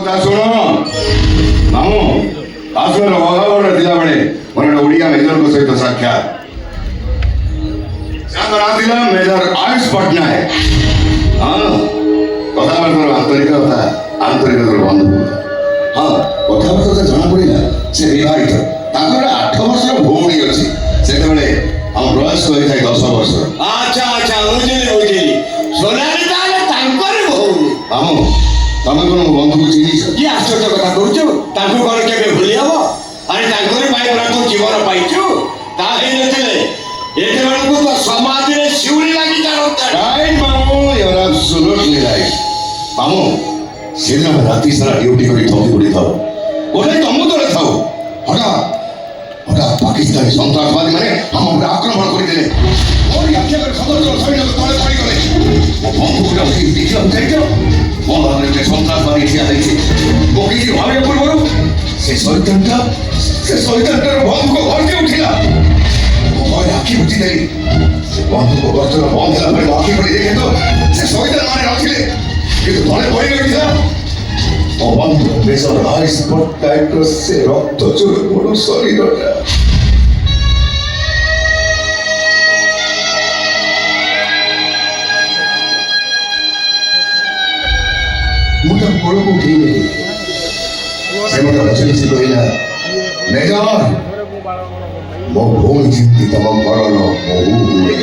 କଥା ଶୁଣ ମାମୁଁ କାଶ୍ମୀର ଅଭାବରେ ଥିଲାବେଳେ ମୋର ଗୋଟେ ଓଡ଼ିଆ ମେଜରଙ୍କ ସହିତ ସାକ୍ଷାତ। ତାଙ୍କ ନାଁ ଥିଲା ମେଜର ଆୟୁଷ ପଟ୍ଟନାୟକ। ହଁ କଥାବାର୍ତ୍ତାର ଆନ୍ତରିକତାର ବନ୍ଧୁ। ହଁ କଥାବାର୍ତ୍ତା ଜଣାପଡ଼ିଲା ସେ ବିବାହିତ। ତାଙ୍କର 8 ବର୍ଷର ଭଉଣୀ ଅଛି। ସେତେବେଳେ ଆମ ବୟସ ହୋଇଥାଏ 10 ବର୍ଷର। ଆଚ୍ଛା ଆଚ୍ଛା ବୁଝିଲି ସୋନାଲି ତାହେଲେ ତାଙ୍କରି ଭଉଣୀ। ମାମୁଁ ତମେ କ'ଣ ମୋ ବନ୍ଧୁକୁ ଚିହ୍ନିଛ? କି ଆଶ୍ଚର୍ଯ୍ୟ କଥା କହୁଛୁ, ତାଙ୍କୁ କ'ଣ କେବେ ଭୁଲି ହବ? ଆରେ ତାଙ୍କରି ପାଇଁ ପରା ତୁ ଜୀବନ ପାଇଛୁ। ତା ହେଇନଥିଲେ ଏତେବେଳକୁ ତ ସମାଜରେ ଶିଉଳି ଲାଗି ଚାଲନ୍ତା। ରାଇଟ୍ ମାମୁଁ, ୟୁ ଆର୍ ଆବସଲ୍ୟୁଟଲି ରାଇଟ୍। ମାମୁଁ ସେଦିନ ଆମେ ରାତି ସାରା ଡ୍ୟୁଟି କରି ଥକି ପଡ଼ିଥାଉ। ଗୋଟେ ତମ ତଳେ ଥାଉ। ହଠାତ୍ ପାକିସ୍ତାନୀ ସନ୍ତାସବାଦୀ ମାନେ ଆମ ଉପରେ ଆକ୍ରମଣ କରିଦେଲେ। ମୋରି ଆଖି ଆଗରେ ସଦସ୍ୟ ସୈନ୍ୟ ତଳେ ପଡ଼ିଗଲେ। ମୋ ବନ୍ଧୁକୁ ଦେଖିବାକୁ ଯାଇଛ? ମୋ ଭାବରେ ଗୋଟେ ସନ୍ତାସବାଦୀ ଠିଆ ହେଇଛି। ମୁଁ କିଛି ଭାବିବା ପୂର୍ବରୁ ସେ ଶୈତାନଟାର ବନ୍ଧୁକ ଗର୍ଜି ଉଠିଲା। ମୁଁ ଭୟରେ ଆଖି ବୁଝିଦେଲି। ବନ୍ଧୁକ ଗର୍ଜନ ବନ୍ଦ ହେଲା ପରେ ଆଖି ପଡ଼ି ଦେଖେ ତ ସେ ଶୈତାନ ମାନେ ନଥିଲେ, କିନ୍ତୁ ତଳେ ପଡ଼ି ରହିଥିଲା ମୋ ବନ୍ଧୁ ମେଜର ଆୟୁଷ ପଟ୍ଟନାୟକର ସେ ରକ୍ତ ଚୁରୁମୁରୁ ଶରୀରଟା। ମୁଁ ତା କୋଳକୁ ଉଠେଇନେଲି। ସେ ମୋତେ ପଚାରିଛି କହିଲା, ମେଜର ମୋ ଭଉଣୀ ଯେମିତି ତମ ଘରର ବୋହୂ ହୁଏ।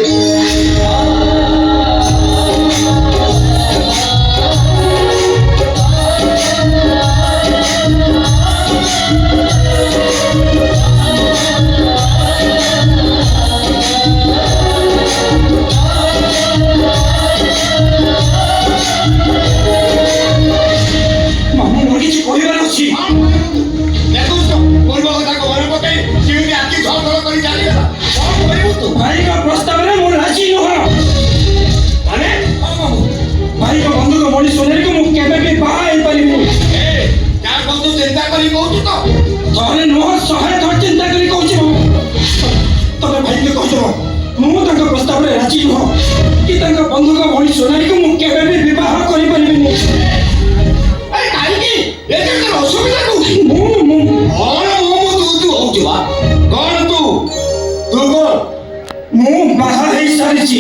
ବନ୍ଧୁକ ଭଳି ସୋନାଲିକୁ ମୁଁ କେବେ ବି ବିବାହ କରିପାରିବିନି। ଅସୁବିଧା କହୁଛି ମୁଁ ବାହା ହେଇସାରିଛି।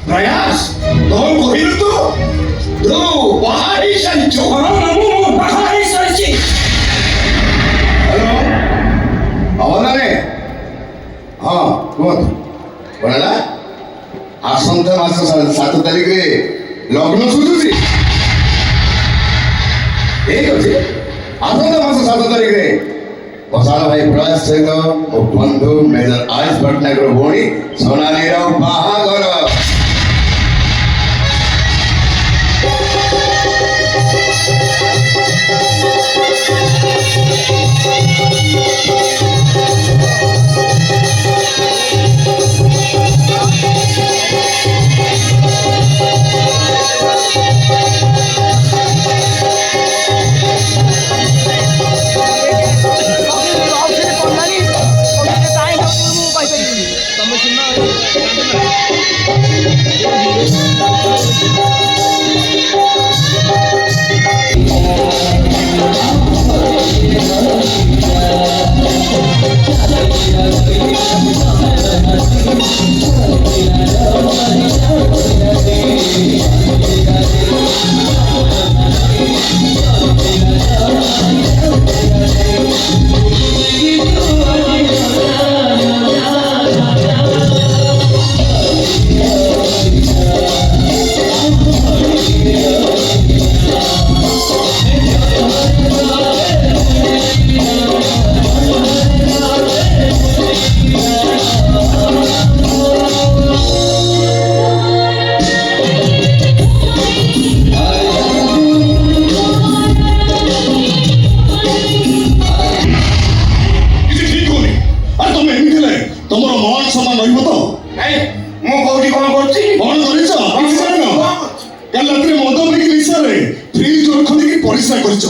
ପ୍ରୟାସ କଣ କହିଲୁ ତୁ ବାହା ହେଇସାରିଛୁ? ମୁଁ ବାହା ହେଇସାରିଛି। ହଁ କୁହନ୍ତୁ କ'ଣ ହେଲା? ଆସନ୍ତା ମାସ 7 ତାରିଖରେ ଲଗ୍ନ ସୁଝୁଛି। ଠିକ ଅଛି, ଆସନ୍ତା ମାସ 7 ତାରିଖରେ ମଶାଳ ଭାଇ ପ୍ରୟାସ ସହିତ ମୋ ବନ୍ଧୁ ମେଜର ଆୟୁଷ ପଟ୍ଟନାୟକର ଭଉଣୀ ସୋନାଲିର ବାହାଘର। ପରିସ୍ରା କରିଛ।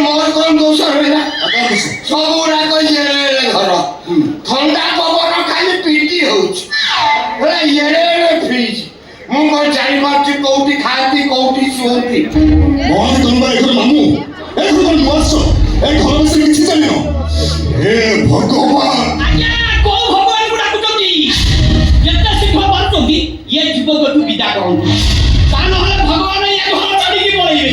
ମୋର କଣ ଦୋଷ ରହିଲା? ସବୁ ଘର ଥଣ୍ଡା ପବନ ଖାଲି ପିଟି ହଉଛି ଏଡ଼େ ଏଡ଼େ ଫ୍ରିଜ ମୁଁ କଣ ଜାଣିପାରୁଛି କୋଉଠି ଖାଆନ୍ତି କୋଉଠି ଶୁଅନ୍ତି ମହାନ ତମ୍ବା ଏଘର ମାମୁଁ ଏଘର କଣ ନୂଆ ଆସ ଏ ଘର ବିଷୟରେ କିଛି ଜାଣିନ ହେ ଭଗବାନ ଆଜ୍ଞା କୋଉ ଭଗବାନଙ୍କୁ ଡାକୁଛନ୍ତି ଯେତେ ଶୀଘ୍ର ପାରୁଛନ୍ତି ଇଏ ଯୁବକଠୁ ବିଦା କରନ୍ତୁ ତା ନହେଲେ ଭଗବାନ ଏ ଘର ଛାଡ଼ିକି ପଳେଇବେ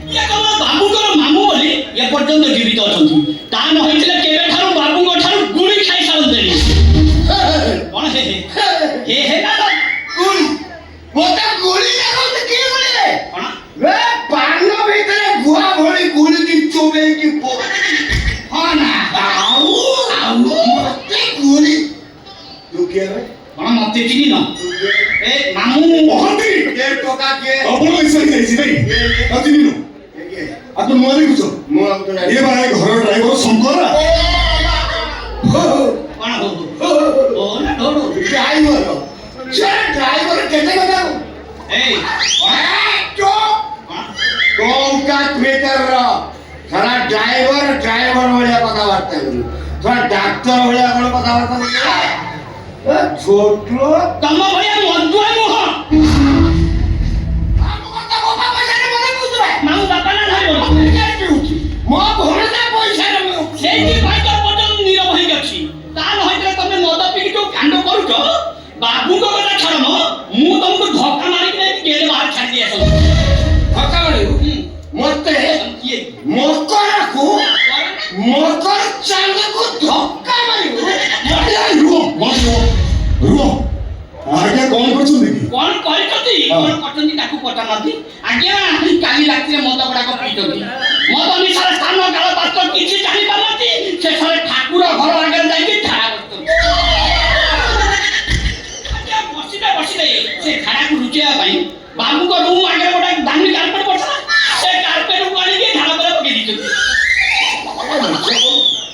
ଇଏ କେବଳ ବାବୁଙ୍କର ମାମୁଁ ବୋଲି ଏପର୍ଯ୍ୟନ୍ତ ଜୀବିତ ଅଛନ୍ତି ତା ନ ହେଇଥିଲେ କେବେଠାରୁ ବାବୁଙ୍କ ଠାରୁ ଗୁଳି ଖାଇ ସାରନ୍ତେଣି କଣ ହେ ନା ଗୁଳି ମତେ ଗୁଳି ଲାଗୁଛି କି ଗୁଳି କଣ ଏ ପାନ ଭିତରେ ଗୁଆ ଭଳି ଗୁଳିକି ଚୋବେଇକି ହଁ ନା ମତେ ଗୁଳି ତୁ କିଏ ବେ? କଣ ମତେ ଚିହ୍ନିନ ଏ ମାମୁଁ ମହାନ୍ତି ଏ ଟୋକା କିଏ ଆପଣ ଇଚ୍ଛା ହେଇଯାଇଛି ନାଇଁ ଆଉ ଚିହ୍ନିନ ଏ କିଏ? ଆପଣ ନୂଆ ଦେଖୁଛ ମୁଁ ଆଉ ତ ଏ ବା ଏ ଘର ଡ୍ରାଇଭର ଶଙ୍କରା କଣ ହଉ ଓ ନା ଡୋଡ ଡ୍ରାଇଭର ସେ ଡ୍ରାଇଭର କେତେ କଥା এই ଟଙ୍କା ମିଟରର ସାରା ଡ୍ରାଇଭର ଡ୍ରାଇଭର ଭଳିଆ କଥାବାର୍ତ୍ତା କରୁ ସାରା ଡାକ୍ତର ଭଳିଆ କଣ କଥାବାର୍ତ୍ତା କରୁ ଛୋଟ ତମ ଭଳିଆ ମଦୁଆ ନୁହଁ ମାମୁଁ ବାପା ନା ନାହିଁ ମୋ ଭଣଜା ପଇସାରେ ସେଇଥିପାଇଁ ତ ପର୍ଯ୍ୟନ୍ତ ନୀରବ ହେଇକି ଅଛି ତା ନହେଲେ ତମେ ମଦ ପିଇକି ଯୋଉ କାଣ୍ଡ କରୁଛ ବାବୁଙ୍କ କଥା ଛାଡ଼ ମ ମୁଁ ତମକୁ ଧକ୍କା ମାରିକି ନେଇକି ଗେଟ୍ ବାହାର ଛାଡ଼ି ଦେଇ ଆସନ୍ତି ଧକ୍କା ମାରିବୁ ମତେ କିଏ ମକରକୁ ମକର ଚାନ୍ଦକୁ ଧକ୍କା ମାରିବୁ ରୁହ ଆଜ୍ଞା କଣ କରୁଛନ୍ତି କି କଣ କରିଛନ୍ତି କଣ କରିଛନ୍ତି ତାକୁ ପଚାରୁନାହାନ୍ତି ଆଜ୍ଞା କାଲି ରାତିରେ ମଦ ଗୁଡାକ ପିଇଛନ୍ତି ମଦ ନିଶାର ସ୍ଥାନ କାଳ ପାତ୍ର କିଛି ଜାଣିପାରୁନାହାନ୍ତି ଶେଷରେ ଠାକୁର ଘର ଆଗରେ ଯାଇକି ଝାଡ଼ା ବସୁଛନ୍ତି ଆଜ୍ଞା ବସିଲେ ସେ ଝାଡ଼ାକୁ ଲୁଚେଇବା ପାଇଁ ବାବୁଙ୍କ ରୁମ୍ ଆଗରେ ଗୋଟେ ଦାମୀ କାର୍ପେଟ ପଡ଼ିଥିଲା ସେ କାର୍ପେଟକୁ ଆଣିକି ଝାଡ଼ା ପରେ ପକେଇ ଦେଇଛନ୍ତି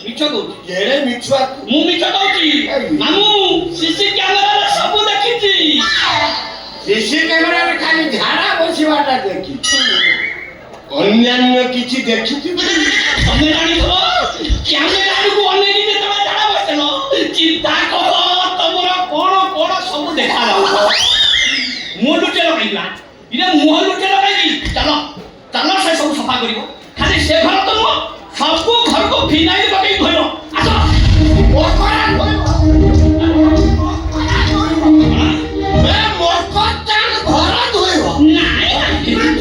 ମିଛ କହୁଛି କେଡ଼େ ମିଛୁଆ ମୁଁ ମିଛ କହୁଛି ମାମୁଁ ସିସି କ୍ୟାମେରାରେ ସବୁ ଦେଖିଛି ସିସି କ୍ୟାମେରାରେ ଖାଲି ଝାଡ଼ା ବସିବାଟା ଦେଖିଛି ଅନ୍ୟାନ୍ୟ କିଛି ଦେଖିଛି ତମେ ଜାଣିଥିବ କ୍ୟାମେରାକୁ ଅନେଇକି ଯେତେବେଳେ ଝାଡ଼ା ବସିଲ ଚିନ୍ତା କର ତମର କଣ କଣ ସବୁ ଦେଖାଯାଉଛ ମୁହଁ ଲୁଚେ ଲଗାଇଲା ଇରେ ମୁହଁ ଲୁଚେ ଲଗାଇବି ଚାଲ ସେ ସବୁ ସଫା କରିବ ଖାଲି ସେ ଘର ତ ନୁହଁ ସବୁ ଘରକୁ ଫିନାଇଲ ପକେଇ ଧୋଇବ ଆସ ମକରା ଧୋଇବ ଘର ଧୋଇବ ନାଇଁ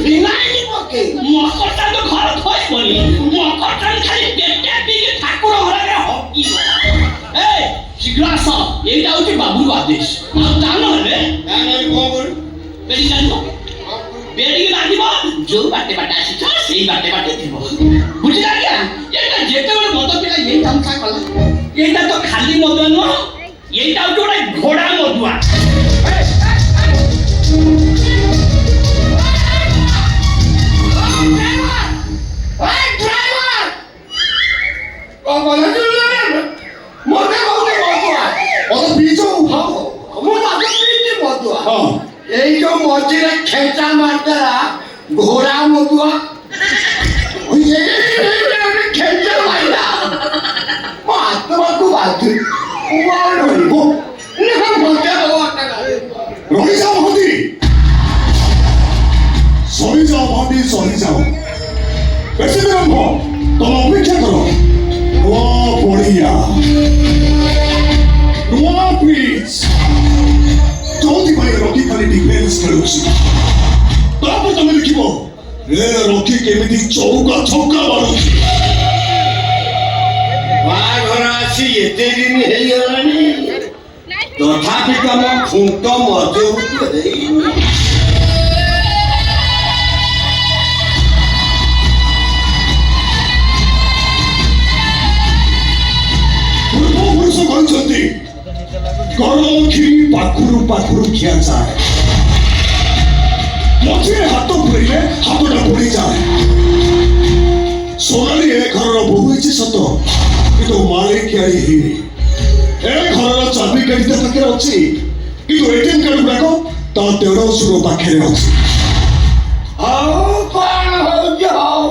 ଫିନାଇଲ ପକେଇ ମକରଚାନ୍ଦ ଘର ଧୋଇବନି ମକରଚାନ୍ଦ ଖାଲି ପେଟେ ପିଇକି ଠାକୁର ଘରରେ ହକିବ ଶୀଘ୍ର ଆସ ଏଇଟା ହଉଛି ବାବୁଙ୍କ ଆଦେଶ ଆଉ ତା ନହେଲେ କଣ କରୁ ବେଡ଼ି ଜାଣିବ ବେଡ଼ିକି ବାନ୍ଧିବ ଯୋଉ ବାଟେ ଆସିଛ ସେଇ ବାଟେ ଥିବ ବୁଝିଲା ଆଜ୍ଞା ଏଇଟା ଯେତେବେଳେ ମଦ ପିଲା ଏଇ ତାମସା କଲା ଏଇଟା ତ ଖାଲି ମଦୁଆ ନୁହଁ ଏଇଟା ହଉଛି ଗୋଟେ ଘୋଡ଼ା ମଦୁଆ এই যে মসজিদে খেঁচা মারতারা ঘোড়া মতুয়া খেঁচা মাইলা আত্মাকে বাধ্য ରହିଯାଅ ମହାନ୍ତି ସରିଯାଅ ମହାନ୍ତି ସରିଯାଅ ବେଶୀ ଦିନ ନୁହଁ ତମେ ଅପେକ୍ଷା କର ନୂଆ ପଡ଼ିଆ ନୂଆ ପିଚ୍ ଯୋଉଥିପାଇଁ ରକି ଖାଲି ଡିଫେନ୍ସ ଖେଳୁଛି ତାପରେ ତମେ ଦେଖିବ ଏ ରକି କେମିତି ଚୌକା ଛକା ମାରୁଛି ବାହାଘର ଆସି ଏତେ ଦିନ ହେଇଗଲାଣି ତଥାପି ତମ ଖୁଣ୍ଟ ମଜବୁତ ହେଇନି ପୂର୍ବପୁରୁଷ କହିଛନ୍ତି ଗରମୁଖୀ ପାଖରୁ ଖିଆଯାଏ ମଝିରେ ହାତ ପୁରେଇଲେ ହାତଟା ପୋଡ଼ିଯାଏ সোনালি এ ঘরর বহু হয়েছে সত কিন্তু মালিকিয়ারি ହେଇନି ଏ ଘରର ଚାବିକାଠି ତା ପାଖରେ ଅଛି କିନ୍ତୁ ଏଟିଏମ୍ କାର୍ଡ ଗୁଡାକ ତା ଦେଢ଼ଶୁର ପାଖରେ ଅଛି ହଉ କଣ ହଉଛି ହଉ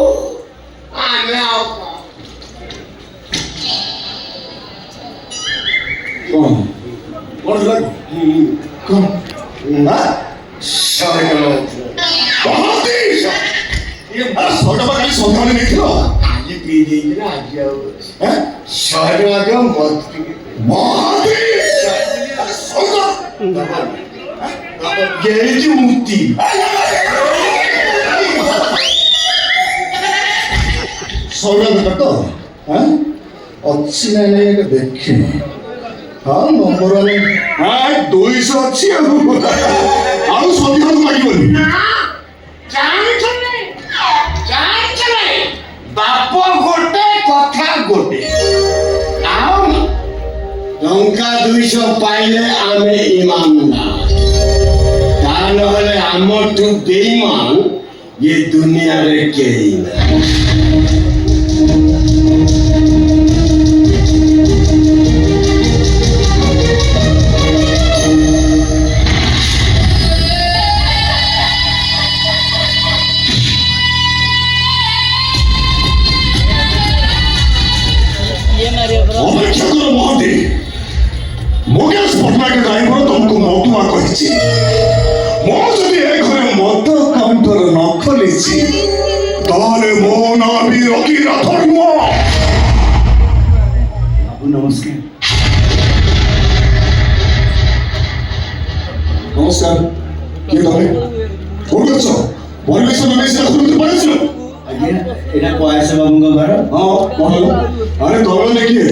ଆମେ ଆଉ କ'ଣ କ'ଣ ହେଲା କ'ଣ ନା ସ୍ୱର୍ଗ ମହାନ୍ତି ସ୍ୱର୍ଗ ବା କାଲି ସନ୍ଧ୍ୟାବେଳେ ନେଇଥିଲ ଆଜି ପିଇ ଦେଇଛି ନା ଆଜି ଆଉ ହେଁ? ଶହେ ଟଙ୍କା ଦିଅ ମଦ ଟିକେ ମହାନ୍ତି ସ୍ୱର୍ଗ ଗେଳିଛି ମୁକ୍ତି ସ୍ୱର୍ଗ ଦେଖ ତ ହେଁ? ଅଛି ନା ନାଇଁ ଏକା ଦେଖିନି ହଁ ନମ୍ବର ହଁ 200 ଅଛି ଆଉ ସନ୍ଧ୍ୟାକୁ ମାଗିବନି ବାପ ଗୋଟେ କଥା ଗୋଟେ ଆଉ ଟଙ୍କା 200 ପାଇଲେ ଆମେ ଇମାନଦାର ତା ନହେଲେ ଆମଠୁ ବେଇମାନ ଏ ଦୁନିଆରେ କେହି ନାହିଁ ଅପେକ୍ଷା କର ମହାନ୍ତି ମୁକେଶ ପଟ୍ଟନାୟକ ଡ୍ରାଇଭର ତମକୁ ମଧୁଆ କହିଛି ମୁଁ ଯଦି ଏ ଘରେ ମଦ କାଉଣ୍ଟର ନ ଖୋଲିଛି ତାହେଲେ ମୋ ନାଁ ବି ରକି ରାଥୋଡ ନୁହଁ ନମସ୍କାର ନମସ୍କାର କିଏ ତମେ କୋଉଠି ଅଛ ପରିବେଶ ନଦେଇ ସେ ଆସୁଛନ୍ତି ପଳେଇছিল ଆଜ୍ଞା ଏଇଟା କୟାସ ବାବୁଙ୍କ ଘର ହଁ କଣ ହେଲା ଆରେ ତମେ କିଏ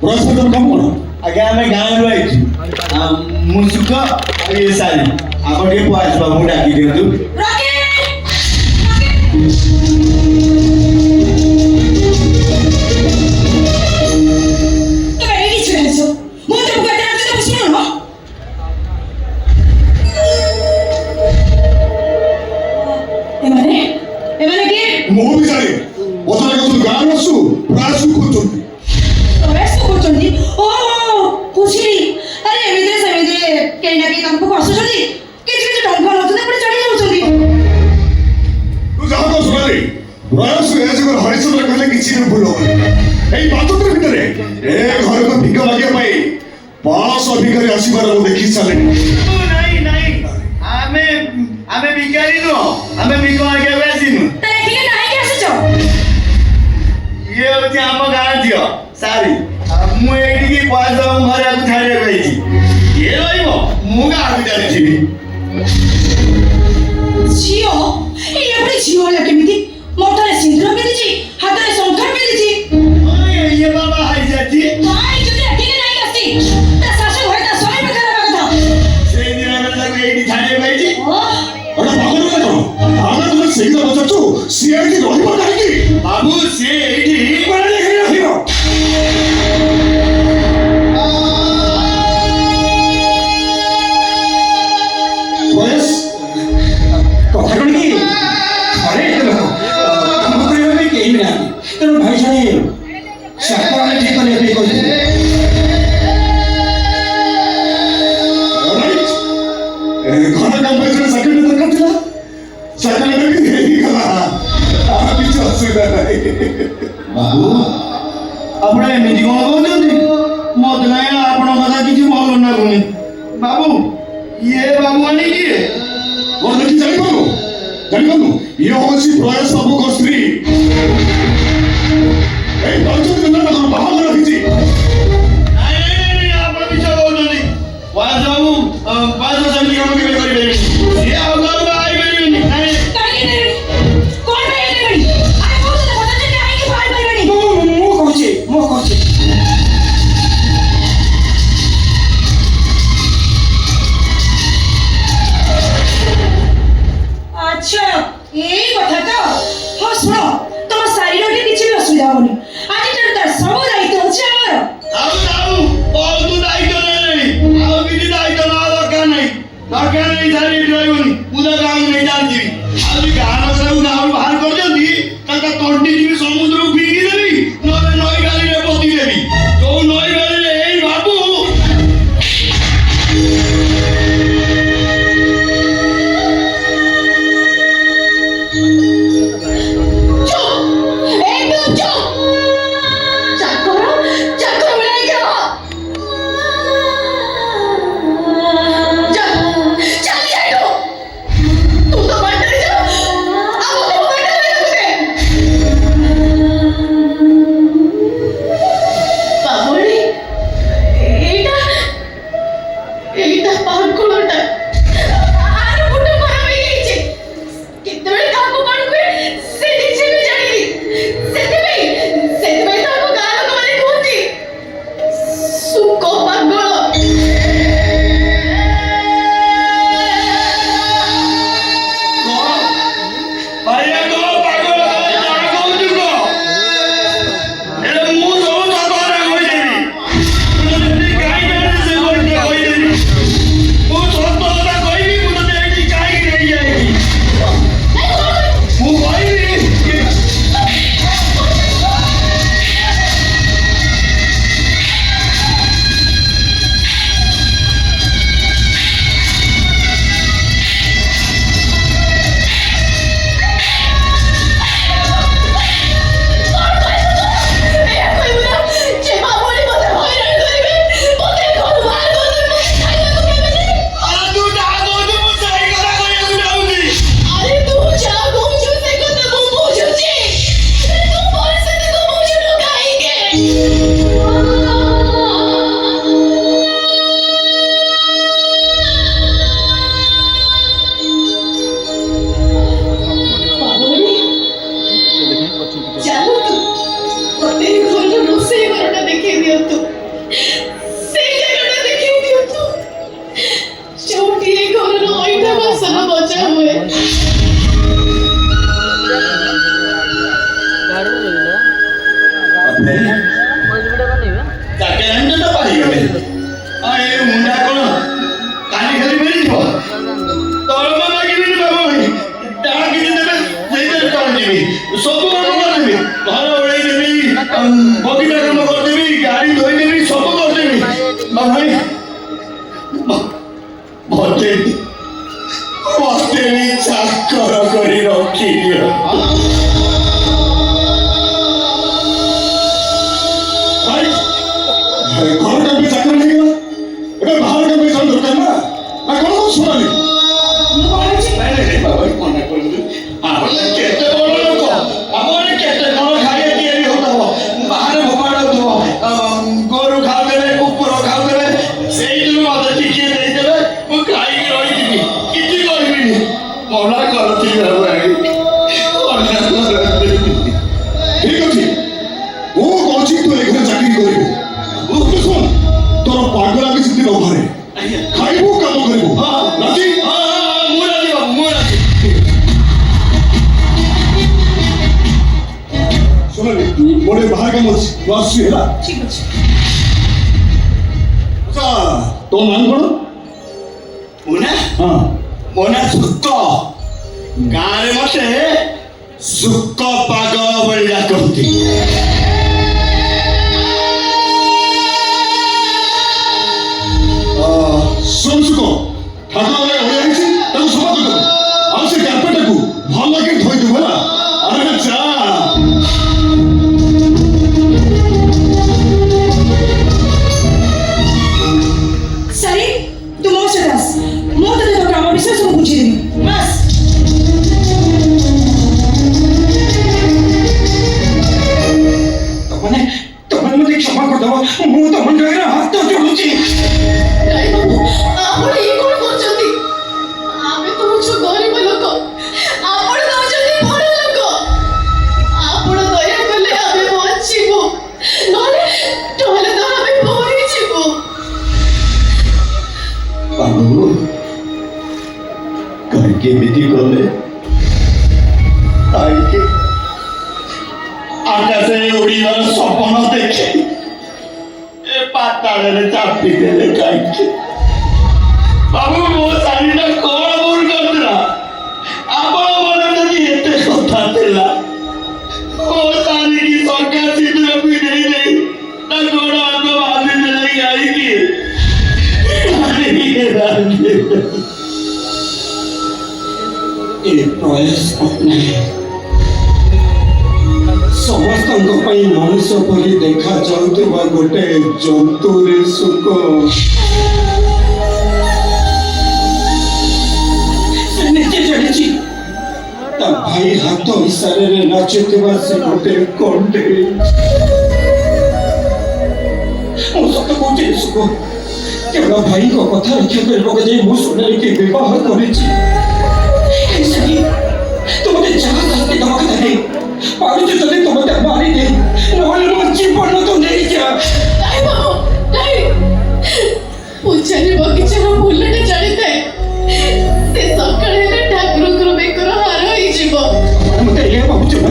ପ୍ରୟାସ ତମ କାମ କଣ ଆଜ୍ଞା ଆମେ ଗାଁରୁ ଆଇଛୁ ମୁଁ ସୁଖ ଆଉ ଇଏ ସାରି ଆପଣ ଟିକେ କୟାସ ବାବୁଙ୍କୁ ଡାକି ଦିଅନ୍ତୁ ମୁଁ ବି ଜାଣି ପଚାରେ କହୁଛୁ ଗାଁରୁ ଆସୁ ପ୍ରୟାସ କରୁଛନ୍ତି ତୁ ଯାହା କହୁଛୁ ଭାଇ ପ୍ରୟାସ ଏଜର ହରିଚନ୍ଦ୍ର କହିଲେ କିଛି ବି ଭୁଲ ହବନି ଏଇ ବାତୁର ଭିତରେ ଏ ଘରକୁ ଭିକ ମାଗିବା ପାଇଁ 500 ଭିକାରୀ ଆସିବାର ମୁଁ ଦେଖି ସାରିଲିଣି ଆମେ ଭିକାରୀ ନୁହଁ ଆମେ ଭିକ ମାଗିବାକୁ ଆସିନୁ ଇଏ ହଉଛି ଆମ ଗାଁ ଝିଅ ସାରି ମୁଁ ଏଇଠିକି କୟାସ ବାବୁଙ୍କ ଘରେ ଆକୁ ଛାଡ଼ିବାକୁ ଆଇଛି ଇଏ ରହିବ ମୁଁ ଗାଁକୁ ଜାଣିଥିବି ଝିଅ କେମିତି ମୋଟରେ ସିନ୍ଦୁର ପିନ୍ଧିଛି ହାତରେ ଶଙ୍ଖ ପିନ୍ଧିଛି ଇଏ ବାବା ହାଇଯାଇଛି ସେଇଦିନ ଆମେ ତାକୁ ଏଇଠି ଛାଡ଼ିବାକୁ ଆଇଛି ଅଟା ପାଗଳ ନା କଣ ଆମେ ତୁମେ ସେଇଟା ପଚାରୁଛୁ ସିଏ ଏଠି ରହିବ କାହିଁକି ବାବୁ ସିଏ ଏଇଠି କୁଆଡ଼େ ନେଇ ରହିବ ପ୍ରୟାସ କଥା କଣ କି ଘରେ ଏତେ ଲୋକ କାମ କରିବା ପାଇଁ କେହି ବି ନାହାନ୍ତି ତେଣୁ ଭାଇ ଜଣେ ଚାକର ଆମେ ଠିକ କରିବା ପାଇଁ କହିଥିଲେ ଘର କାମ ପାଇଁ ଜଣେ ଚାକିରି ଦରକାର ଥିଲା ଚାକିରି ହେଇଗଲା ଆଉ କିଛି ଅସୁବିଧା ନାହିଁ ବାବୁ ଆପଣ ଏମିତି କଣ କହୁଛନ୍ତି ମତେ କାହିଁ ଆପଣଙ୍କ କଥା କିଛି ଭଲ ଲାଗୁନି ବାବୁ ଇଏ ବାବୁ ମାନେ କିଏ କଣ ଦେଖି ଜାଣିପାରୁନୁ ଇଏ ହଉଛି ପ୍ରୟାସ ବାବୁଙ୍କ ସ୍ତ୍ରୀ ଏଇ 5 ଦିନ ତାଙ୍କର ବାହାଘର ହେଇଛି ଆପଣ ମିଛ କହୁଛନ୍ତି କୟାସ ବାବୁ କୟାସ ସେମିତି କାମ କେବେ କରିପାରିବେନି ସିଏ ଆଉ ଘରକୁ ଆଇପାରିବେନି ମୁଁ କହୁଛି ଆଚ୍ଛା ଏଇ କଥା ତ ହଁ ଶୁଣ ମତେ ବି ଚାକର କରି ରଖିଦିଅ। ଘର କାମ ଚାକର ହେଇଗଲା ଏବେ ବାହାର କାମ ଚାଲ ଦରକାର ନା କଣ ଶୁଣାଲି ମୁଁ କଣ ହେଇଛି? ନାଇଁ ବାବା ମନା କରନ୍ତୁ। ଆମର କେତେ ବଡ ଲୋକ, ଆମର କେତେ କଣ ଖାଇବା ତିଆରି ହଉଥିବ, ବାହାରେ ଭୋପାଡୁଥିବ, ଗୋରୁ ଖାଉଦେବେ, କୁକୁର ଖାଉଦେବେ, ସେଇଥିରୁ ମତେ ଟିକେ ଦେଇଦେବେ, ମୁଁ ଖାଇକି ରହିଯିବି, କିଛି କରିବିନି। ମନା କରୁଥିଲି ବାବୁ ଠିକ ଅଛି ମୁଁ କହୁଛି ତୁ ଏ ଘରେ ଚାକିରି କରିବୁ ତୁ ଶୁଣ ତୋର ପାଗଳା କିଛି ଦିନ ଘରେ ଖାଇବୁ କାମ କରିବୁ ରାଜି ମୁଁ ରାଜି ବାବୁ, ମୁଁ ରାଜି। ଶୁଣଲି ମୋର ଏ ବାହାର କାମ ଅଛି ତୁ ଆସୁଛି ହେଲା ଠିକ ଅଛି। ଆଚ୍ଛା ତୋ ନାଁ କଣ ମୁନା ହଁ ମୋନା ସୁକ, ଗାଁରେ ମତେ ସୁକ ପାଗଳ ବୋଲି ଡାକନ୍ତି। ଶୁଣ ସୁକ ଠାକୁର ଘରେ ଅଳିଆ ହେଇଛି ତାକୁ ସଫା କରିଦେବୁ ଆଉ ସେ କାର୍ପେଟକୁ ଭଲକି ଧୋଇଦେବୁ ହେଲା ଆରେ ଯା ସାରି ତୁ ମୋ ସହିତ ଆସ ମୁଁ ତତେ ତୋ କାମ ବିଷୟ ସବୁ ବୁଝିଦେବି ବାସ୍। ତମେ ମତେ କ୍ଷମା କରିଦବ, ମୁଁ ତମ ଜାଗାରେ ହାତ ଯୋଡୁଛି। ରାଇ ବାବୁ ଆପଣ ଇଏ କଣ କରୁଛନ୍ତି? ଆମେ ତ ହଉଛୁ ଗରିବ ଲୋକ, ଆପଣ ତ ହଉଛନ୍ତି ବଡ଼ ଲୋକ। ଆପଣ ଦୟା କଲେ ଆମେ ବଞ୍ଚିବୁ, ନହେଲେ ତ ଆମେ ମରିଯିବୁ। ବାବୁ କାହିଁକି ଏମିତି କଲେ? କାହିଁକି ଆକାଶରେ ଉଡ଼ିବାର ସ୍ୱପ୍ନ ଦେଖେ ଏ ପାତାଳରେ ଚାପି ଦେଲେ କାହିଁକି? ବାବୁ ମୋ ଶାଢ଼ୀଟା କଣ ଭୁଲ କରିଥିଲା? ଆପଣ ମନେ ଯଦି ଏତେ କଥା ଥିଲା ମୋ ଶାଢ଼ୀକି ସରକାର ସିନ୍ଦୁର ପିନ୍ଧେଇ ଦେଇ ତା ଗୋଡ଼ ହାତ ବାନ୍ଧି ଦେଲେ କାହିଁକି? ଏ ପ୍ରୟାସ ସମସ୍ତଙ୍କ ପାଇଁ ମଣିଷ ପରି ଦେଖାଯାଉଥିବା ଗୋଟେ ଜନ୍ତୁରେ ସୁକ। ସେ ନିଜେ ଜାଣିଛି ତା ଭାଇ ହାତ ଇଶାରାରେ ନାଚୁଥିବା ସେ ଗୋଟେ କଣ୍ଢେଇ। ମୁଁ ସତ କହୁଛି ସୁକ, କେବଳ ଭାଇଙ୍କ କଥା ରକ୍ଷା କରିବାକୁ ଯାଇ ମୁଁ ସୋନାଲିକି ବିବାହ କରିଛି। ତୁ ମତେ ଯାହା ଶାସ୍ତି ଦେବା କଥା ଦେ, ପାରୁଛୁ ଯଦି ତୁ ମତେ ମାରିଦେ, ନହେଲେ ମୋ ଜୀବନ ତୁ ନେଇଯା। ରାଇ ବାବୁ ରାଇ, ପୂଜାରୀ ବଗିଚାର ଫୁଲଟା ଜାଣିଥାଏ ସେ ସକାଳେ ହେଲେ ଠାକୁରଙ୍କର ବେକର ହାର ହେଇଯିବ। ମତେ ଏହା ଭାବୁଛୁ ନା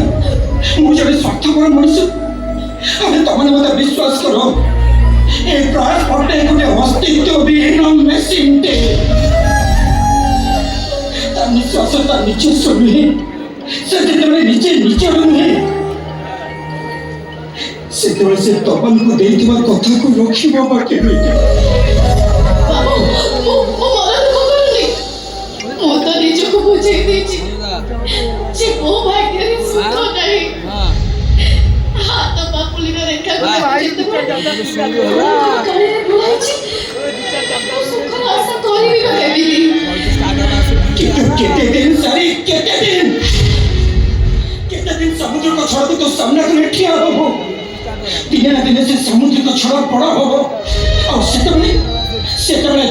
ମୁଁ ଜଣେ ସ୍ୱାର୍ଥପର ମଣିଷ? ଆମେ ତମେ ମତେ ବିଶ୍ୱାସ କର, ଏ ପ୍ରୟାସ ପଟ୍ଟନାୟକ ଗୋଟେ ଅସ୍ତିତ୍ୱ ବିହୀନ ମେସିନ୍ଟେ। ତା ନିଶ୍ୱାସ ତା ନିଜସ୍ୱ ନୁହେଁ, ସେ ଯେତେବେଳେ ନିଜେ ନିଜର ନୁହେଁ ସେତେବେଳେ ସେ ତପନକୁ ଦେଇଥିବା କଥାକୁ ରଖିବ ବା କେମିତି? ବାବୁ ମୁଁ ମନ ଦୁଃଖ କରୁନି, ମୁଁ ତ ନିଜକୁ ବୁଝେଇ ଦେଇଛି ଯେ ମୋ ଭାଗ୍ୟରେ ସୁଖ ନାହିଁ। ହାତ ପାପୁଲିର ରେଖାକୁ ସୁଖର ଆଶା କରିବି ବା କେମିତି? କିନ୍ତୁ କେତେ ଦିନ ସାରି କେତେ ଦିନ ସମୁଦ୍ରକୁ ଛଡ଼କୁ ତୋ ସାମ୍ନାକୁ ଠିଆ ହବ। ଦିନେ ନା ଦିନେ ସେ ସାମୁଦ୍ରିକ ଛଡ଼ ବଡ଼ ହବ, ଆଉ ସେତେବେଳେ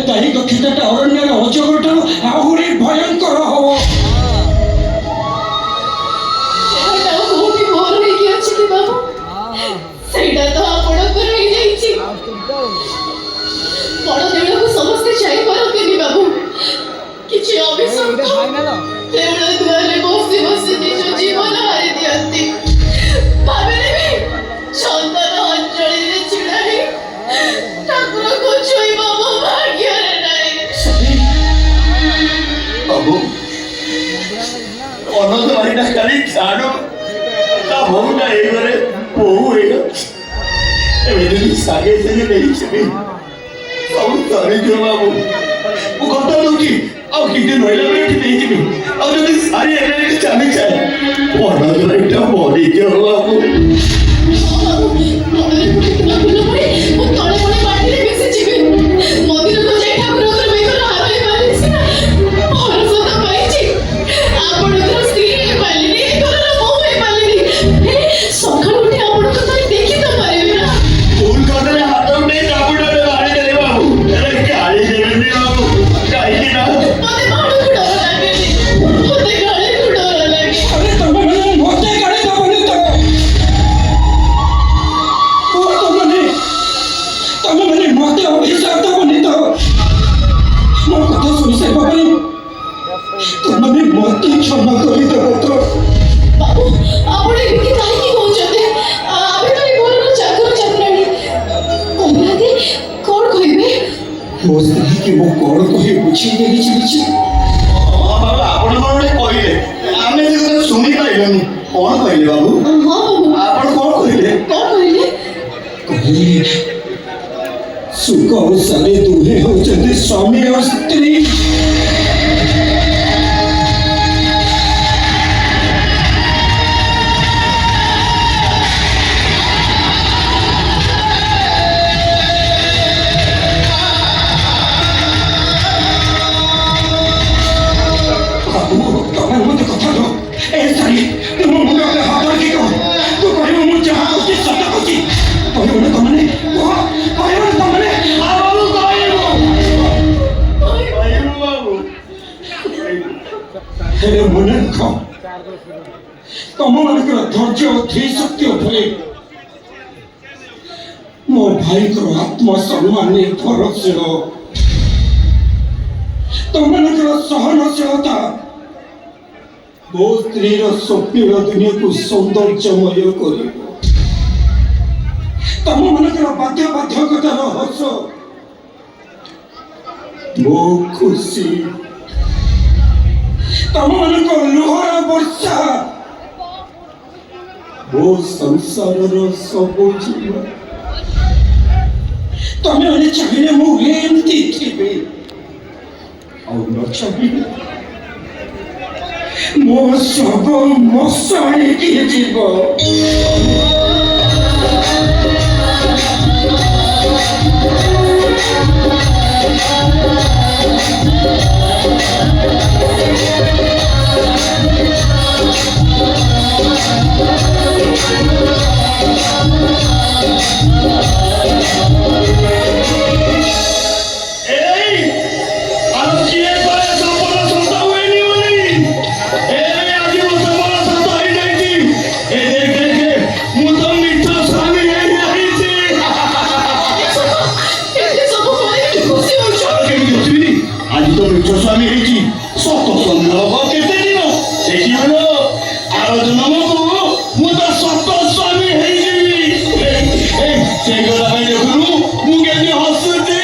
ଦୈହିକ କ୍ଷେତ୍ରଟା ଅରଣ୍ୟର ଅଜଗରଠାରୁ ଆହୁରି ଭୟଙ୍କର ହବ। ସେଇଟା କୋଉଠି ମୋର ହେଇକି ଅଛି କି ବାବୁ? ସେଇଟା ତ ଆପଣଙ୍କର ହେଇଯାଇଛି। ବଡ଼ ଦେଉଳକୁ ସମସ୍ତେ ଯାଇପାରନ୍ତିନି ବାବୁ, କିଛି ଅଭିଶପ୍ତ ଦେଉଳ ଦୁଆରେ ବସି ବସି ନିଜ ଜୀବନ ହାରି ଦିଅନ୍ତି। ଭାବିଲେ ବି ଚନ୍ଦନ ଅଞ୍ଚଳରେ ଛିଡ଼ା ହେଇ ଠାକୁରଙ୍କୁ ଛୁଇଁବା ମୋ ଭାଗ୍ୟରେ ନାହିଁ। ବାବୁ ଅନନ୍ତ ଭାଇଟା ଖାଲି ଛାଡୁ, ତା ବୋଉଟା ହେଇଗଲେ ବୋହୁ ହେଇଗଲା। ଏମିତି ସାଙ୍ଗେ ସାଙ୍ଗେ ନେଇଯିବି, ସବୁ ସରିଯିବ ବାବୁ। ମୁଁ କଥା ଦଉଛି ଆଉ କିଛି ରହିଲା ବେଳେ ଏଠି ନେଇଯିବି। ଆଉ ଯଦି ସାରି ହେଲେ ଚାଲିଯାଏ ବଡ଼ ଏଇଟା ମରିଯିବ ବାବୁ। ମନ୍ଦିର ଫୁଟିଥିବା ଫୁଲ ପରି ମୁଁ ତଳେ ପଡ଼ି ମାଟିରେ ମିଶିଯିବି। ମନ୍ଦିରକୁ ଯାଇ ଠାକୁରଙ୍କର ବେକର ହାର ହେଇପାରିଲି ସିନା ଭରସା ତ ପାଇଛି। ଆପଣଙ୍କର ସ୍ତ୍ରୀ ହେଇପାରିଲିନି, ଏ ଘରର ବୋହୂ ହେଇପାରିଲିନି। ସକାଳୁ ଉଠି ଆପଣଙ୍କ ଥରେ ଦେଖି ତ ପାରିବି ନା। ଭୁଲ କରିଦେଲେ ହାତ ଉଠେଇ ଚାପୁଡ଼ାରେ ବାଡ଼େଇଦେବେ ବାବୁ। ହେଲେ ଗାଳି ଦେବେନି ବାବୁ, କାହିଁକି ନା ମୋତେ ବାଡ଼କୁ ଡର ଲାଗେନି, ମୋତେ ଗାଳିକୁ ଡର ଲାଗେ। अरे तुमने मोटे गाड़ी का बनी तो तुमने मोटे अभिशाप तो बनी तो मोर कथा सुनी से बाबा तुमने मोटे क्षमा करी दो तो ବାବୁ ଆପଣ ଏମିତି କାହିଁକି କହୁଛନ୍ତି? ଆମେ ତ ଏ ଘରର ଚାକର ଚାକରାଣୀ। କହୁନାହାନ୍ତି କ'ଣ କହିବେ? ମୋ ସ୍ତ୍ରୀ କି ମୁଁ କଣ କହି ବୁଝି ଦେଲି ଚିଲିଛି ହଁ ବାବୁ ଆପଣ କ'ଣ ଗୋଟେ କହିଲେ ଆମେ ସେ କଥା ଶୁଣି ପାଇଲୁନି। କ'ଣ କହିଲେ ବାବୁ? ହଁ ବାବୁ ଆପଣ କ'ଣ କହିଲେ? କ'ଣ କହିଲେ? କହିଲି ସୁଖ ଅନୁସାରେ ଦୁହେଁ ହେଉଛନ୍ତି ସ୍ୱାମୀ ଓ ସ୍ତ୍ରୀ ତମେ ମୋତେ କଥା ଦો ଏ ସାରି ତୁମ ମୁଣ୍ଡ ଉପରେ ହାତ ରଖି କହ ତୁ କହିବ ମୁଁ ଯାହା କରୁଛି ସତ କରୁଛି କହିବ ନା ତମେ କହିବ ନା ତମେ ଆଉ ବାବୁ କହିବୁ ବାବୁ। ହେଲେ ମନେ ରଖ ତମମାନଙ୍କର ଧୈର୍ଯ୍ୟ ଓ ଧୀଶକ୍ତି ଉପରେ ମୋ ଭାଇଙ୍କର ଆତ୍ମସମ୍ମାନ ନିର୍ଭରଶୀଳ ତମମାନଙ୍କର ସହନଶୀଳତା ମୋ ସ୍ତ୍ରୀର ସ୍ୱପ୍ନର ଦୁନିଆକୁ ସୌନ୍ଦର୍ଯ୍ୟମୟ କରିବ ତମମାନଙ୍କର ବାଧ୍ୟବାଧକତାର ହସ ମୋ ଖୁସି ତମମାନଙ୍କ ଲୁହର ବର୍ଷା ମୋ ସଂସାରର ସବୁ ଜୀବନ ତମେମାନେ ଚାହିଁଲେ ମୁଁ ଏମିତି ଥିବି ଆଉ ନ ଚାହିଁଲେ ମୋ ଶବ ମଶାଣିକି ଯିବ ଏଇ ଆଉ କିଏ କରେ ସପନ ସତ ହୁଏନି ବୋଲି ଏଇ ଆଜି ମୋ ସପନ ସତ ହେଇଯାଇଛି। ଏ ଦେଖେ ମୁଁ ତ ମିଛ ସ୍ୱାମୀ ହେଇଯାଇଛି। ଏତେ ସବୁ କହିକି ଖୁସି ହଉଛ? ଆଉ କେମିତି ହସିବିନି? ଆଜି ତ ମିଛ ସ୍ୱାମୀ ହେଇଛି ସତ ସ୍ୱାମୀ ହବ କେତେ ଦିନ ଦେଖିବ ଆର ଜନ୍ମକୁ ମୁଁ ତ ସତ ସ୍ୱାମୀ ହେଇଯିବି। ସେଇ କଥା ପାଇଁ ଦେଖୁନୁ ମୁଁ କେମିତି ହସୁଛି।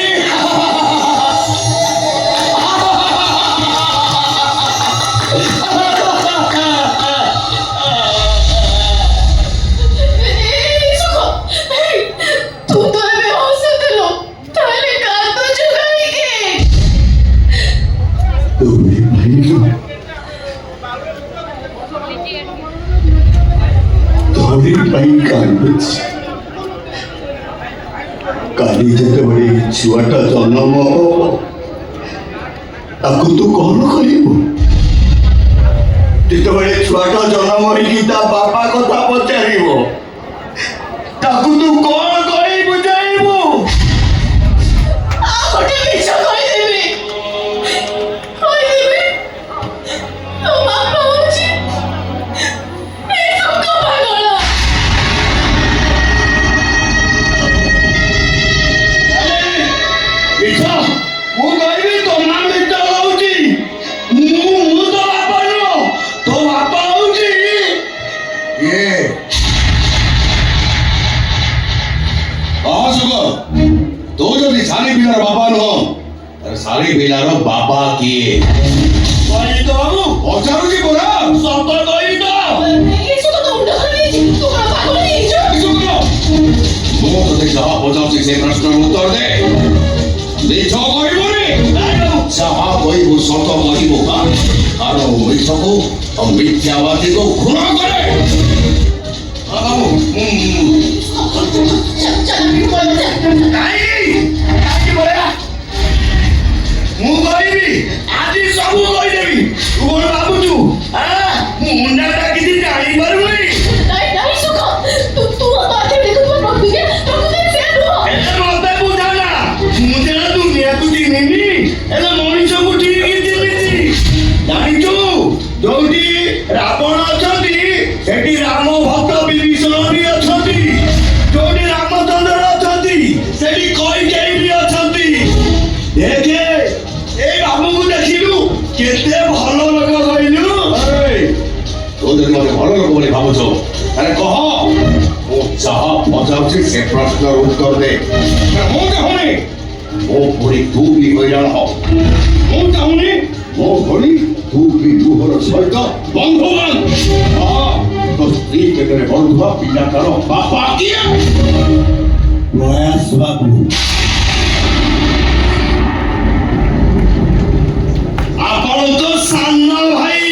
ଏଇ ସୁଖ, ଏଇ, ତୁ ତ ଏବେ ହସୁଥିଲୁ, ତାହେଲେ କାନ୍ଦୁଛୁ କାହିଁକି? ଧରି ପାଇଁ କାନ୍ଦୁଛି। କାଲି ଯେତେବେଳେ ଛୁଆଟା ଜନ୍ମ ହବ ତାକୁ ତୁ କ'ଣ କରିବୁ? ଯେତେବେଳେ ଛୁଆଟା ଜନ୍ମ ହେଇକି ତା ବାପା କଥା ପଚାରିବ ତାକୁ ତୁ କ'ଣ କରି ବୁଝାଇବୁ? ଆଉ ଗୋଟେ ମିଛ କହିଦେବି, କହିଦେବି, ତୋ ବାପା ହଉଛି ଏ ସୁଖ ପାଗଳ। ମିଛ ମୁଁ କହିବି ତୋ ମା ମିଛ କହୁଛି। ମୁଁ ତୋ ବାପା ନୁହଁ, ତୋ ବାପା ହଉଛି ଇଏ ସୁଖ ତୁ ଯଦି ସାରି ପିଲାର ବାପା ନୁହଁ ତାହେଲେ ସାରି ପିଲାର ବାପା କିଏ କହିବି ତ ବାବୁ, ପଚାରୁଛି ପରା ସତ କହିବି ତ। ଏ ସୁଖ ତ ମୁଣ୍ଡ ଖରାପ ହେଇଛି, ତୁ କ'ଣ ପାଗଳ ହେଇଛୁ? ମୁଁ ତତେ ଯାହା ପଚାରୁଛି ସେ ପ୍ରଶ୍ନର ଉତ୍ତର ଦେ। ମିଛ କହିବନି ନାଇଁ ବାବୁ ଯାହା କହିବୁ ସତ କହିବୁ କାରଣ ମିଛକୁ ଓ ମିଥ୍ୟାବାଦୀକୁ ଘୃଣା କରେ ବାବୁ ଚାଲ କାହିଁକି ବଳିଆ ମୁଁ କହିବି ଆଜି ସବୁ କହିଦେବି ତୁ କଣ ଭାବୁଛୁ ମୁଁ ମୁଣ୍ଡାଟା କିଛି ଜାଣିପାରୁନି नहीं सुखा तू बातें देखो तू रखोगे तो तुझे से दो ହେଲେ ମତେ ବୁଝାନା ମୁଁ ଯେନା ଦୁନିଆକୁ ଚିହ୍ନିନି ହେଲେ ମଣିଷକୁ ଠିକ ଚିହ୍ନିଛି ଜାଣିଛୁ ଯୋଉଠି ରାବଣ ଅଛନ୍ତି ସେଠି ରାମ ଭକ୍ତ ବିଭୀଷଣ ବି ଅଛନ୍ତି ଯୋଉଠି ରାମଚନ୍ଦ୍ର ଅଛନ୍ତି ସେଠି କୈକେୟୀ ବି ଅଛନ୍ତି ଦେଖେ ଏଇ ବାବୁକୁ ଦେଖିଲୁ କେତେ ଭଲ ଲୋକ କହିଲୁ ତୁ ଯଦି ମତେ ଭଲ ଲୋକ ବୋଲି ଭାବୁଛୁ ତାହେଲେ କହ ମୁଁ ଯାହା ପଚାରୁଛି ସେ ପ୍ରଶ୍ନର ଉତ୍ତର ଦେ ମୁଁ ଚାହୁଁନି ମୋ ଭଳି ତୁ ବି ହଇରାଣ ହ ମୁଁ ଚାହୁଁନି ମୋ ଭଳି ତୁ ବି ଲୁହର ସହିତ ବନ୍ଧୁବାନ ତୋ ସ୍ତ୍ରୀ ପେଟରେ ବନ୍ଧୁଆ ପିଲାଟାର ବାପା କିଏ ପ୍ରୟାସ ବାବୁ ଆପଣଙ୍କ ସାନ ଭାଇ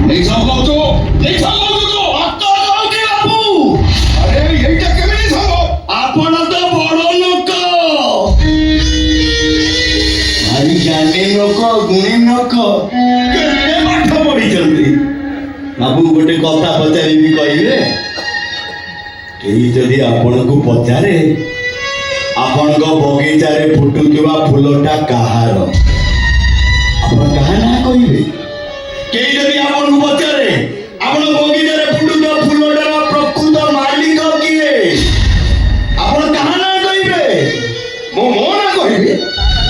ମିଛ କହୁଛୁ ମିଛ କହୁଛୁ ତୁ ଅତ କହୁଛି ବାବୁ ଆରେ ଏଇଟା କେମିତି ସମ୍ଭବ ଆପଣ ତ ବଡ ଲୋକ ଭାରି ଜ୍ଞାନୀ ଲୋକ ଗୁଣୀ ଲୋକ କେତେ ପାଠ ପଢିଛନ୍ତି ବାବୁ ଗୋଟେ କଥା ପଚାରିବି କହିବେ କେହି ଯଦି ଆପଣଙ୍କୁ ପଚାରେ ଆପଣଙ୍କ ବଗିଚାରେ ଫୁଟୁଥିବା ଫୁଲଟା କାହାର ଆପଣ କାହା ନାଁ କହିବେ କେହି ଯଦି ଆପଣଙ୍କୁ ପଚାରେ ଆପଣ ବଗିଚାରେ ଫୁଟୁଥିବା ଫୁଲଟାର ପ୍ରକୃତ ମାଲିକ କିଏ ଆପଣ କାହା ନାଁ କହିବେ ମୁଁ ମୋ ନାଁ କହିବି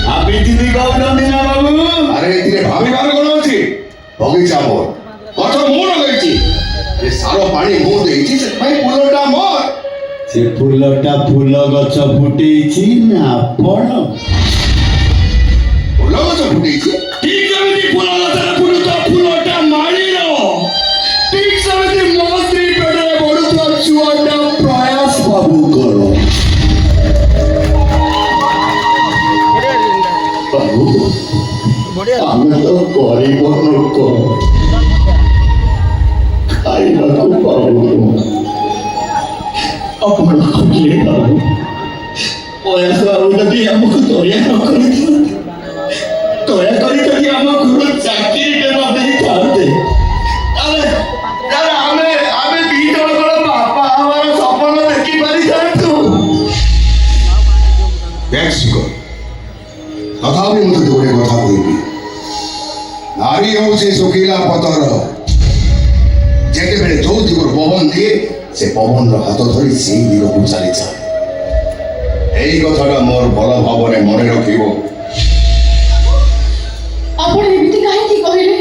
ଭାବିଚିନ୍ତି କହୁଛନ୍ତି ନା ବାବୁ ଆରେ ଏଥିରେ ଭାବିବାର କ'ଣ ଅଛି ବଗିଚା ମୋର ଗଛ ମୁଁ ଲଗେଇଛି ଆରେ ସାର ପାଣି ମୁଁ ଦେଇଛି ସେଥିପାଇଁ ଫୁଲଟା ମୋର ସେ ଫୁଲଟା ଫୁଲ ଗଛ ଫୁଟେଇଛି ନା ଆପଣ ଫୁଲ ଗଛ ଫୁଟେଇଛି ଠିକ ଯେମିତି ଫୁଲ ଗଛରେ ଫୁଟୁଥିବା ଫୁଲଟା ମାଳିର ଠିକ ସେମିତି ମୋ ସ୍ତ୍ରୀ ପେଟରେ ବଢୁଥିବା ଛୁଆଟା ପ୍ରୟାସ ବାବୁଙ୍କର ବାବୁ ଆମେ ତ ଗରିବ ଲୋକ ଖାଇବାକୁ ପାଉନୁ ଆପଣ କହିଲେ ବାବୁ ପ୍ରୟାସ ବାବୁ ଯଦି ଆମକୁ ଦୟା ନ କରିଥାନ୍ତି ଦୟାକରି ଯଦି ଆମ ଘର ଚାକିରିଟେ ନ ଦେଇଥାନ୍ତେ ତାହେଲେ ଆମେ ଦି ଜଣଙ୍କର ବାପା ହବାର ସପନ ଦେଖି ପାରିଥାନ୍ତୁ ତଥାପି ମୁଁ ତତେ ଗୋଟେ କଥା କହିବି ନାରୀ ହେଉଛି ଶୁଖିଲା ପତର ଯେତେବେଳେ ଯୋଉ ଦିଗରୁ ପବନ ଦିଏ ସେ ପବନର ହାତ ଧରି ସେଇ ଦିଗକୁ ଚାଲିଯାଏ ଏଇ କଥାଟା ମୋର ଭଲ ଭାବରେ ମନେ ରଖିବ ଆପଣ ଏମିତି କାହିଁକି କହିଲେ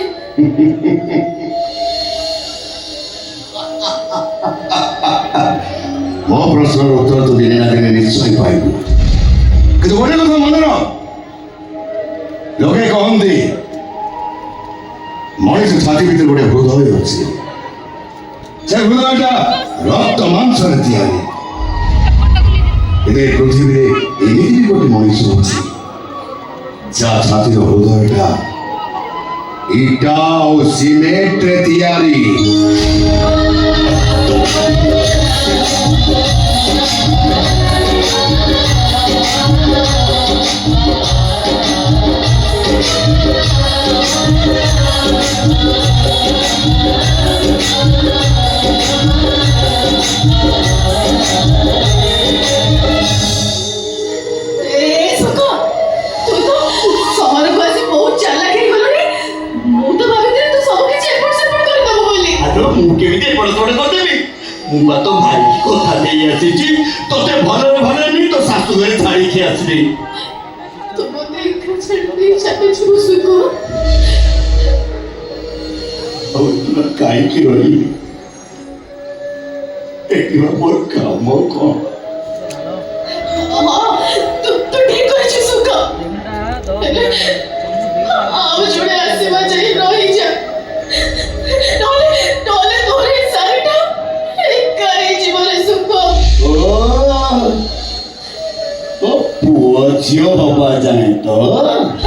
ମୋ ପ୍ରଶ୍ନର ଉତ୍ତର ତୁ ଦିନେ ନା ଦିନେ ନିଶ୍ଚୟ ପାଇବୁ କିନ୍ତୁ ଗୋଟେ କଥା ମନେ ରଖ ଲୋକେ କହନ୍ତି ମଣିଷ ଛାତି ଭିତରେ ଗୋଟେ ହୃଦୟ ଅଛି ସେ ହୃଦୟଟା ରକ୍ତ ମାଂସରେ ତିଆରି କିନ୍ତୁ ଏ ପୃଥିବୀରେ ଏମିତି ବି ଗୋଟେ ମଣିଷ ଅଛି ଯାହା ଛାତିର ହୃଦୟଟା ଇଟା ଓ ସିମେଣ୍ଟରେ ତିଆରି सुखा तू तो सहर को आसी बहुत चालाक हे गलनी मु तो भाबिते तू सब किछि एपट सेपट कर दबो बोली ଆଲୋ ମୁଁ କେମିତି ଏପଟ ସେପଟ କରିଦେବି ମୁଁ ବା ତ ଭାଇକି କଥା ଦେଇ ଆସିଛି ତୋତେ ଭଲରେ ଭଲରେ ନେଇ ତୋ ଶାଶୁ ଘରେ ଛାଡ଼ିକି ଆସିବି तू मते इतना छड़ी चाहे छु सुखा ଆଉ ତୁ କାହିଁକି ରହିବି ଦେଖିବା ମୋର କାମ କ'ଣ हां तू ठीक कहि छु सुखा आओ जोड़े आसीबा जाई रही जा नले तोरे सारीटा करे जीवन सुखा ଝିଅ ହବା ଯାଏ ତ